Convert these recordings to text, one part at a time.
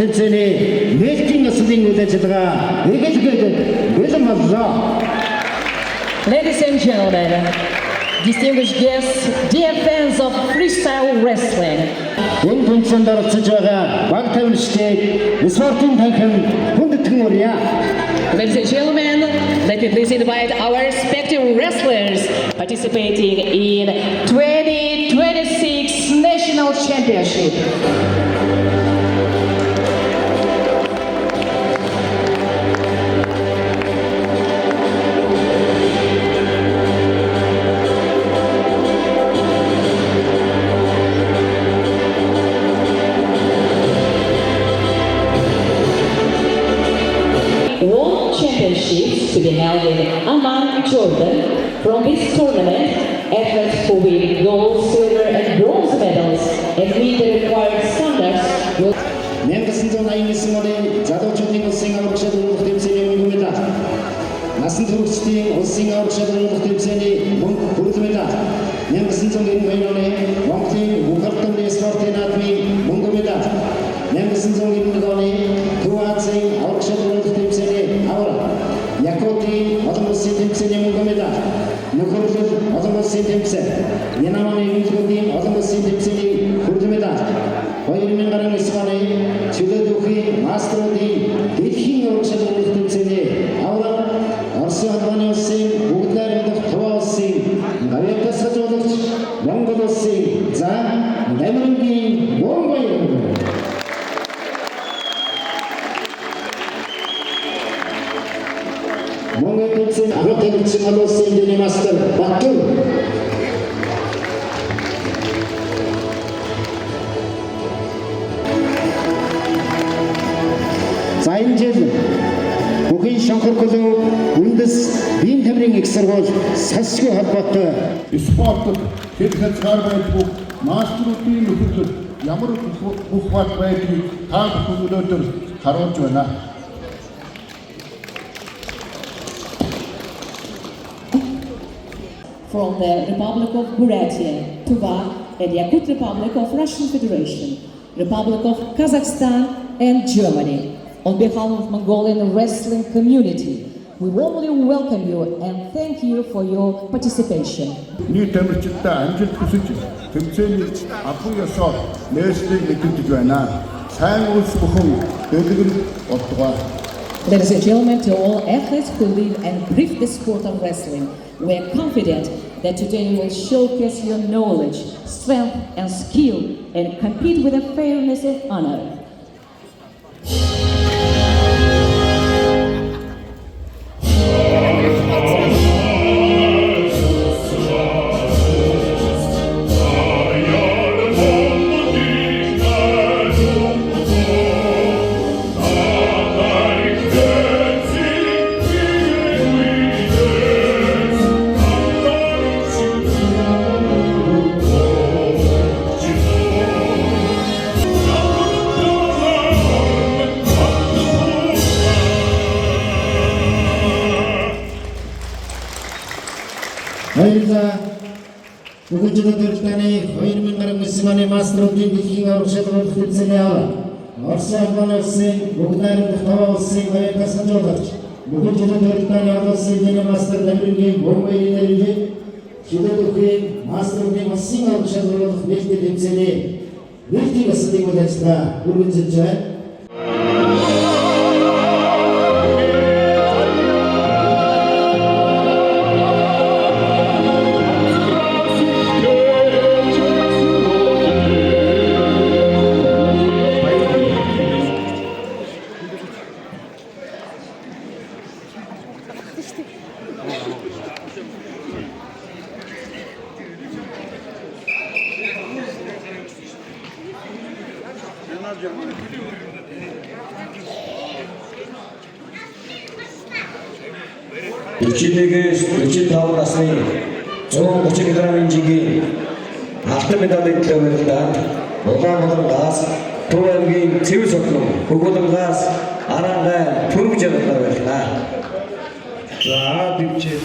тэмцээний нээлтийн ёслолын үйл ажиллагаа эргэлгээд бэлэн боллоо. Ladies and gentlemen, distinguished guests, dear fans of freestyle wrestling. Энэ тэмцээнд оролцож байгаа баг тавилчдыг спортын танхим хүндэтгэн урья. Ladies and gentlemen, let me please invite our respective wrestlers participating in 2026 National Championship. World Championships to be held in Amman, Jordan. From this tournament, athletes who win gold, silver, and bronze medals and meet the required standards will. 1989 оны залуучуудын улсын аварга шалралт тэмцээний мөнгө медаль, насан туршидын улсын аварга шалралт тэмцээний мөнгө хүрэл медаль, 1992 оны Монголын Ухаалтын спортын наадмын мөнгө медаль, 1991 оны Төв Азийн аварга шалралт тэмцээний аварга, Якутийн олон улсын тэмцээний мөнгө медаль, Нөхөрлөл олон улсын тэмцээн, Янаманы Өвлгүүдийн олон улсын тэмцээний хүрэл медаль, 2009 оны Чилэдүхийн мастеруудын дэлхийн аварга шалралт тэмцээний аварга, Орос улсын бүгд найрамдах Төв улсын Гавьяатас хажуулагч Монгол улсын Намирынгийн Монгол Монгол тэмцээний аварга тэмцээн улсын дэний мастер Баттул. За энэ жил бүхэн шанхар клуб үндэс биеийн тамирын их сургууль салшгүй холбоотой спортод хэд хязгаар байдгүй мастеруудын нөхөрлөл ямар бүх бат байдгийг та бүхэн өнөөдөр харуулж байна. From the Republic of Buryatia, Tuva, and Yakut Republic of Russian Federation, Republic of Kazakhstan, and Germany. On behalf of Mongolian wrestling community, we warmly welcome you and thank you for your participation. Нийт тамирчидтай амжилт хүсэж тэмцээний авах ёсоор нээслийг нэвтрэж байна. Сайн улс бүхэн дэлгэр болтугай. Ladies and gentlemen, to all athletes who live and breathe the sport of wrestling, we are confident that today you will showcase your knowledge, strength, and skill and compete with a fairness and honor. Баярлалаа. Бүгд зөвлөдөлтөний 2019 оны мастеруудын дэлхийн аварга шалралт тэмцээний аварга, Орос улсын бүгд найрамдах Төв улсын Гавьяатас хажуулагч, бүгд зөвлөдөлтөний олон улсын дэний мастер Намирынгийн Монгол нэрээр Чилэдүхийн мастеруудын улсын аварга шалралт нээлттэй тэмцээний нээлтийн ёслолын үйл ажиллагаа үргэлжилж байна. Үчигээс 45 насны 130 кг-ийн жингийн алтан медалийн төлөвлөлтөнд Улаанбаатараас Төв аймгийн Цэвэр содлон Хөгөлөнгаас Арангай Түрэг жаргалаар байлаа. За бивчээ.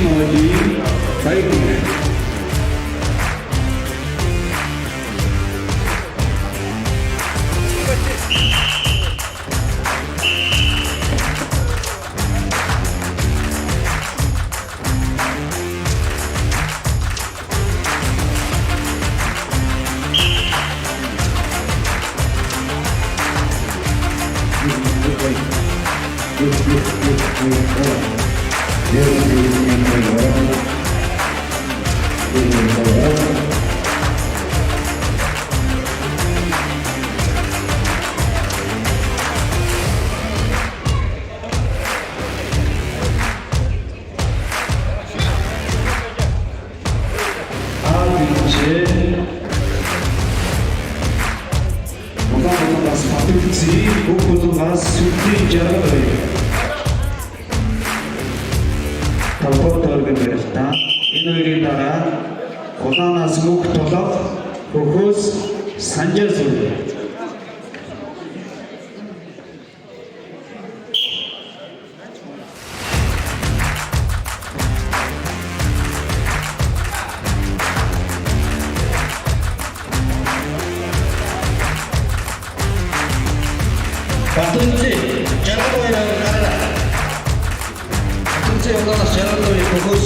Модийн баярлалаа. Улаанбаатараас Батүлцээ, Бүгдбулгаас Сүлжээ Жаргал. Талбарт өргөн барилтаа энэ хоёрын дараа Улаанаас Мөнх Толгой, Хөхөөс Санжаа Сүлжээ. Батүлцээ Жаргал гараа. Батүлцээ Улаанаас Жаргал Хөхөөс.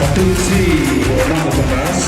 Батүлцээ Улаанбаатараас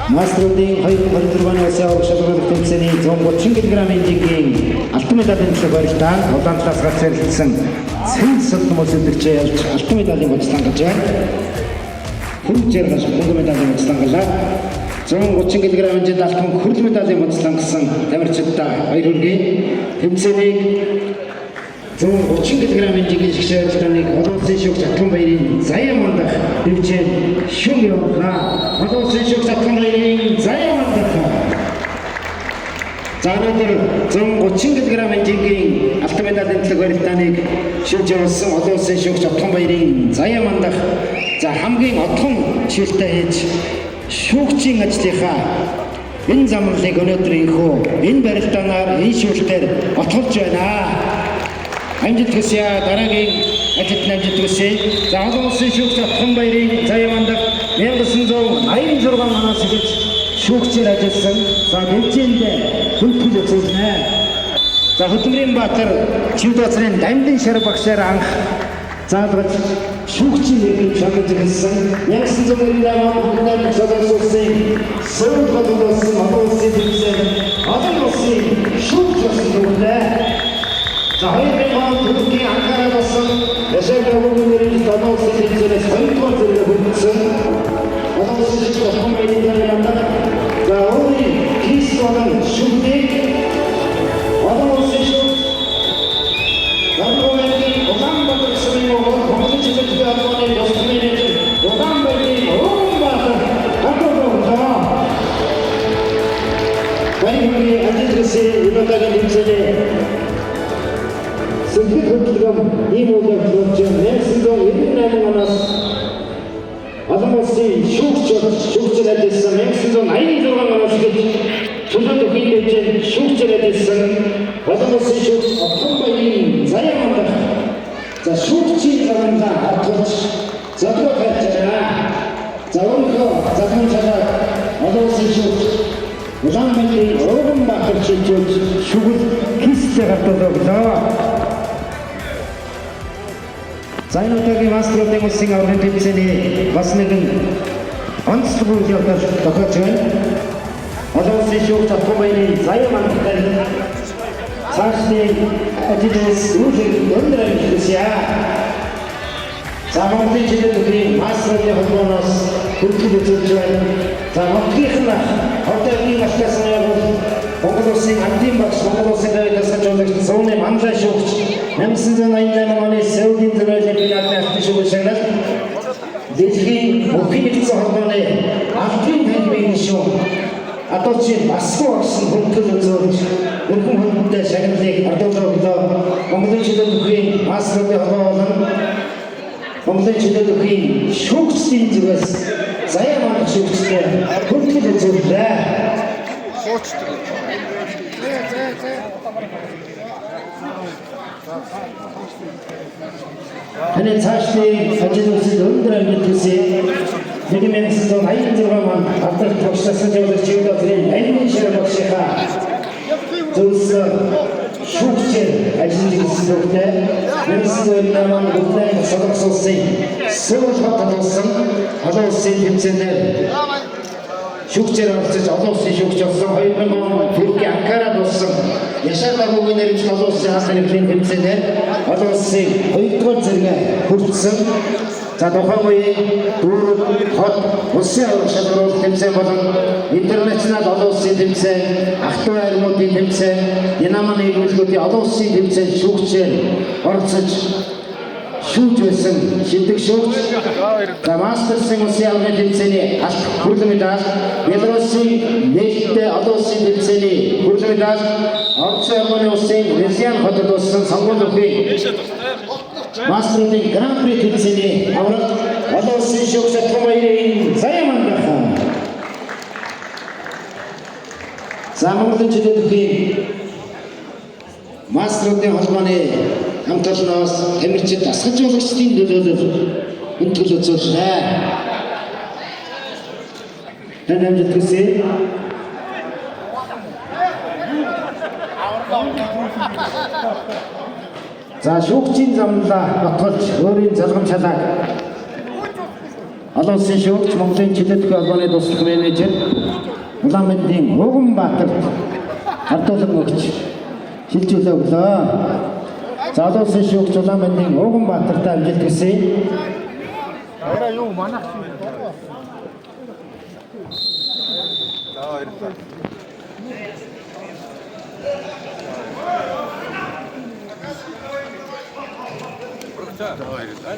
Маструудын 2024 оны Улсын аварга шалгуулах тэмцээний 130 кг-ийн жингийн алтан медалийн төлөө барилдаа улаан талаас гарч ирсэн Цэвэн Соломос өдөрчөө ялж алтан медалийн боцлон гэж байна. Хөрөг жаргал хөнгө медалийн боцлон галаа. 130 кг-ийн жинд алтан хөрөл медалийн боцлон гэсэн тамирчидаа баяр хүргэе. Тэмцээнийг 130 кг-ийн жигийн шгшээлтнийг олон улсын шүүгч Атганбаярын заяа мандах дэвжээ шүүг явуулна. Олон улсын шүүгч Атганбаярын заяа мандах. За өнөөдөр 130 кг-ийн жигийн алтан медалийн төлөв барилдааныг шүүж явуулсан олон улсын шүүгч Атганбаярын заяа мандах. За хамгийн отхон чиглэлтэй хийж шүүгчийн ажлынхаа энэ замналыг өнөөдрийнхөө энэ барилдаанаар энэ шүүлтээр отголж байна. Амжилт хүсье. Дараагийн ажилд амжилт хүсье. За олон улсын шүүгч Атганбаярын заяа мандах 1986 оноос эхэлж шүүгчээр ажилласан. За тэмцээнд хүндэтгэл үзүүлнэ. За Хөдөлмөрийн Баатар Чивд базрын Дамдын Шар багшаар анх заалгаж шүүгчийн нэрийг шалгажсэн 1998 онд Солонгос улсын Сөүл хотын олон улсын тэмцээн олон улсын шүүгч болсон үлээ. За 2000 онд Туркийн Анкарад болсон Яшар Гавгүнэрийн олон улсын тэмцээнээс 2-р зэрэг хүрсэн. Олон улсын шүүгч Атганбаярын заяа мандах. За өөрийн хийс болон шүүгчийг олон улсын шүүгч Улаанбаатар гүсгийн Монголын чиглэлтэй албаны босч менежер Улаанбаатарын Улаанбаатар хатгоороо Баримгийн ажилтгсэн өнөөдрийн тэмцээний Сэлбэг хөдөлгөөн ийм үйл явдлууд 1998 оноос олон улсын шүүгчээр ажилласан 1986 оноос эхэлж төлөв өхийн дэвжээнд шүүгчээр ажилласан олон улсын шүүгч Атганбаярын заяа мандах. За шүүгчийн замнаа хатгаж задлуу тавьж байна. За өөрөөр задлуу цагаар олон улсын шүүгч Улаанбаатарын Улаанбаатар чиглэлд шүгэл хийстэй хатгалаа. За энэ удаагийн мастеруудын улсын аврагын тэмцээний бас нэгэн онцлог үйл явдал тохиолж байна. Олон улсын шүүгч Атганбаярын заяа мандахтай цаашдын ажилтнаас үүрэг өндөр амжилтся. За Монголын чиглэлийн мастеруудын холбооноос хүртэл үзүүлж байна. За Монголын хотын ашигласан явдал Монгол улсын ардын багш Монгол улсын гавьяас жуулагч Зууны Манлай шүүгч 1988 оны Сеулийн зөвлөлийн ардын шүүгч шагнал дэлхийн бүхий нэгдсэн холбооны ардын танхимын гишүүн Аточин асгүй орсон хөлтөл үзүүлж өргөн хөлтөд шагналыг ардуулаа өглөө Монголын чиглэлийн мастеруудын холбоо болон Монголын чиглэлийн шүүгчдийн зүгээс заяа мандах шүүгчтэй хөлтөл үзүүллээ. Таны цаашдын ажил үйлсэд өндөр амжилт хүсье. 1986 онд авдрах тогтсон жуулч Чивд базрын Дамдын Шар багшийнхаа зөвс шүүгчээр ажиллаж ирсэн бүгдээ 1998 онд Улаанбаатар Солонгос улсын Сөүл хотод болсон олон улсын тэмцээнээр шүүгчээр оролцож олон улсын шүүгч болсон 2000 онд Туркийн Анкарад болсон Яшар Гавгүнэрийн олон улсын хаалт нэвтрийн тэмцээнээр олон улсын 2-р зэрэг хүртсэн. За тухайн үеийн дүүр хот улсын аврах шалгаруулалт тэмцээн болон интернэшнл олон улсын тэмцээн, ах トゥ армуудын тэмцээн, Янаманы нийгүүлгүүдийн олон улсын тэмцээн шүүгчээр оролцож шүүж байсан шилдэг шүүгч. За мастерсын улсын аврагын тэмцээний алт хүрэлэн медаль, Белорусын нээлттэй олон улсын тэмцээний хүрэлэн медаль, Орос улсын улсын Рязань хотод болсон сонгуул өхий мастеруудын гран-при тэмцээний авраг олон улсын шүүгч Атганбаярын заяа мандах. За Монголын чиглэлийн мастеруудын холбооны хамт олноос тамирчид асгаж жуулагчдын нөлөөлөл хүндэтгэл үзүүллээ. Танд амжилт хүсье. За шүүгчийн замнаа батгалж өөрийн залгамж шалгааг олон улсын шүүгч Монголын чиглэлийн холбооны туслах менежер Улаанбаатарын Улаанбаатарт ардуулан өгч шилжүүлээ өглөө. За олон улсын шүүгч Улаанбаатарын Улаанбаатарт амжилт хүсье. Юу манах шүү. 저거 이랬다.